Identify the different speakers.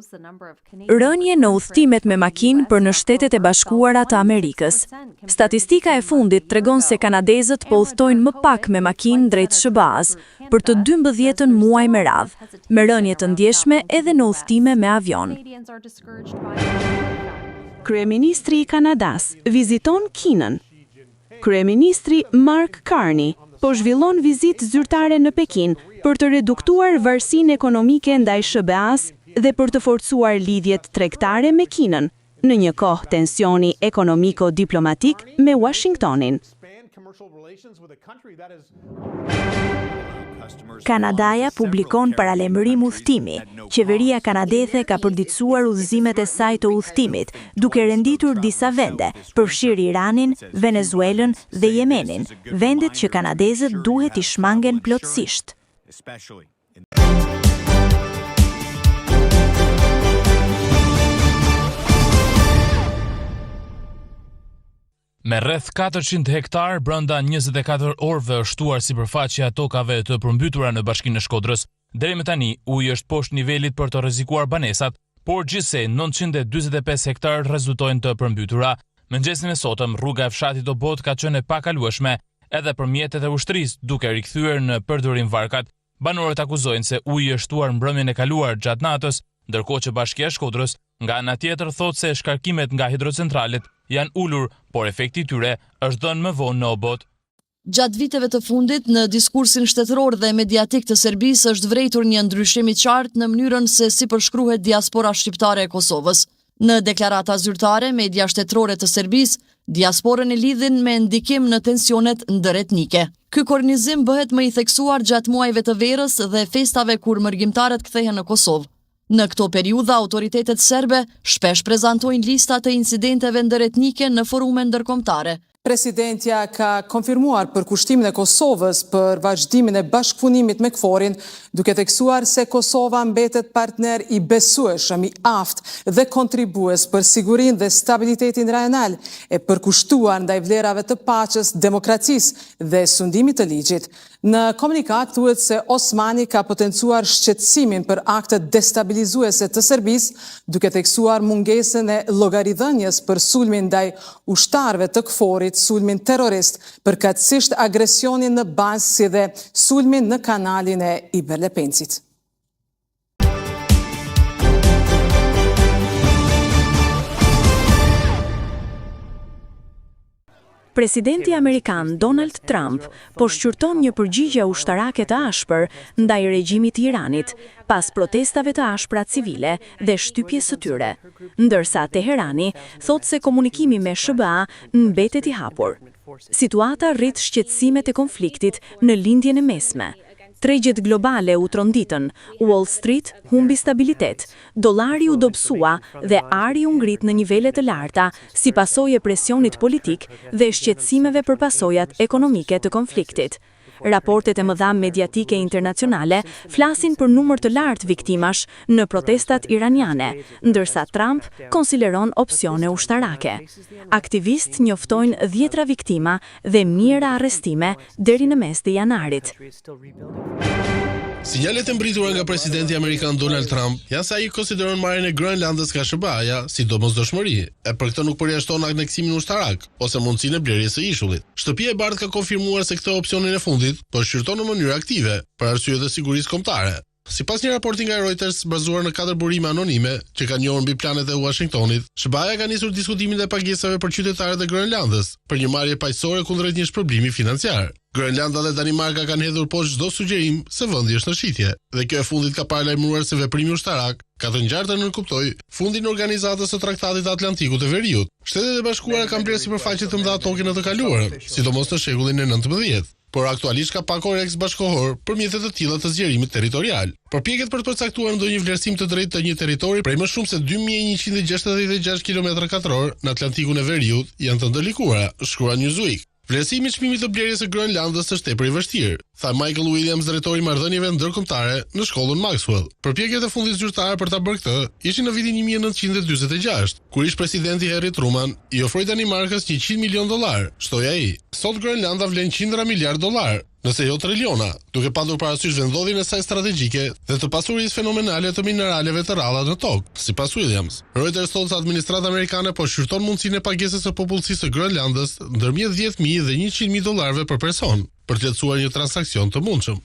Speaker 1: Rënje në udhëtimet me makinë për në Shtetet e Bashkuara të Amerikës. Statistika e fundit tregon se kanadezët po udhtojnë më pak me makinë drejt SBA-s për të 12 muaj me radhë, me rënje të ndjeshme edhe në udhëtime me avion.
Speaker 2: Kryeministri i Kanadas viziton Kinën. Kryeministri Mark Carney po zhvillon vizitë zyrtare në Pekin për të reduktuar varësinë ekonomike ndaj SBA-s dhe për të forcuar lidhjet tregtare me Kinën, në një kohë tensioni ekonomiko-diplomatik me Washingtonin.
Speaker 1: Kanadaja publikon paralajmërim udhëtimi. Qeveria kanadeze ka përditësuar udhëzimet e saj të udhëtimit, duke renditur disa vende, përfshirë Iranin, Venezuelën dhe Yemenin, vendet që kanadezët duhet i shmangen plotësisht.
Speaker 3: Me rreth 400 hektar brenda 24 orëve është shtuar sipërfaqja e tokave të përmbytura në Bashkinë e Shkodrës. Deri më tani, uji është poshtë nivelit për të rrezikuar banesat, por gjithsej 945 hektar rezultojnë të përmbytura. Mëngjesin e sotëm, rruga e fshatit Obot ka qenë e pakalueshme edhe për mjetet e ushtrisë, duke rikthyer në përdorim varkat. Banorët akuzojnë se uji është shtuar mbrëmjen e kaluar gjatë natës, ndërkohë që Bashkia e Shkodrës nga ana tjetër thotë se shkarkimet nga hidrocentralet janë ulur, por efekti i tyre është dhënë më vonë në Obot.
Speaker 4: Gjatë viteve të fundit, në diskursin shtetëror dhe mediatik të Serbisë është vërejtur një ndryshim i qartë në mënyrën se si përshkruhet diaspora shqiptare e Kosovës. Në deklarata zyrtare, media shtetërore të Serbisë, diasporën e lidhin me ndikim në tensionet ndëretnike. Ky kornizim bëhet më i theksuar gjatë muajve të verës dhe festave kur mërgjimtarët kthehen në Kosovë. Në këto periudha, autoritetet serbe shpesh prezantojnë lista të incidenteve ndëretnike në forume ndërkombëtare.
Speaker 5: Presidentja ka konfirmuar përkushtimin e Kosovës për vazhdimin e bashkëpunimit me KFOR-in, duke theksuar se Kosova mbetet partner i besueshëm, i aftë dhe kontribues për sigurinë dhe stabilitetin rajonal, e përkushtuar ndaj vlerave të paqes, demokracisë dhe sundimit të ligjit. Në komunikat thuhet se Osmani ka potencuar shqetësimin për aktet destabilizuese të Serbisë, duke theksuar mungesën e llogaridhënies për sulmin ndaj ushtarëve të KFOR-it, sulmin terrorist, përkatësisht agresionin në bazë si dhe sulmin në kanalin e Iberlepencit.
Speaker 1: Presidenti Amerikan Donald Trump po shqyrton një përgjigje ushtarake të ashpër ndaj regjimit të Iranit, pas protestave të ashpra civile dhe shtypjes së tyre, ndërsa Teherani thotë se komunikimi me SBA mbetet i hapur. Situata rrit shqetësimet e konfliktit në lindjen e mesme. Tregjet globale u tronditën, Wall Street humbi stabilitet, dollari u dobësua dhe ari u ngrit në nivele të larta si pasojë e presionit politik dhe shqetësimeve për pasojat ekonomike të konfliktit. Raportet e mëdha mediatike internacionale flasin për numër të lartë viktimash në protestat iraniane, ndërsa Trump konsideron opsione ushtarake. Aktivistë njoftojnë 10 viktima dhe mijëra arrestime deri në mes të janarit.
Speaker 6: Sinjalet e mbritura nga presidenti amerikan Donald Trump janë se ai konsideron marrjen e Groenlandës nga SBA-ja si domosdoshmëri, e për këtë nuk përjashton aneksimin ushtarak ose mundësinë e blerjes së ishullit. Shtëpia e Bardhë ka konfirmuar se këtë opsionin e fundit po shqyrton në mënyrë aktive për arsye të sigurisë kombëtare. Sipas një raporti nga Reuters bazuar në 4 burime anonime që kanë njohur mbi planet e Washingtonit, SBA-ja ka nisur diskutimin e pagesave për qytetarët e Groenlandës për një marrje paqësore kundrejt një shpërblimi financiar. Groenlanda dhe Danimarka kanë hedhur poshtë çdo sugjerim se vendi është në shitje, dhe kjo e fundit ka paralajmëruar se veprimi ushtarak ka të ngjartë nënkuptoj fundin e organizatës së Traktatit të Atlantikut të Veriut. Shtetet e Bashkuara kanë blerë sipërfaqe të mëdha toke në të kaluarën, sidomos në shekullin e 19, por aktualisht ka pak korreks bashkohor për mjete të tilla të zgjerimit territorial. Përpjekjet për të përcaktuar ndonjë vlerësim të drejtë të një territori prej më shumë se 2166 km2 në Atlantikun e Veriut janë të ndërlikuara, shkruan Newsweek. Vlerësimi i çmimit të blerjes së Groenlandës është tepër i vështirë, tha Michael Williams, drejtori i marrëdhënieve ndërkombëtare në shkollën Maxwell. Përpjekjet e fundit zyrtare për ta bërë këtë ishin në vitin 1946, kur ish presidenti Harry Truman i ofroi Danimarkës $100 milion, shtoi ai. Sot Groenlanda vlen $100 miliard, nëse jo triliona, duke padur parasysh vendodhjen e saj strategjike dhe të pasurisë fenomenale të mineraleve të rralla në tokë, sipas Williams. Reuters thotë se administrata amerikane po shqyrton mundësinë e pagesës së popullsisë së Grönlandës ndërmjet $10,000 dhe $100,000 për person, për të lehtësuar një transakcion të mundshëm.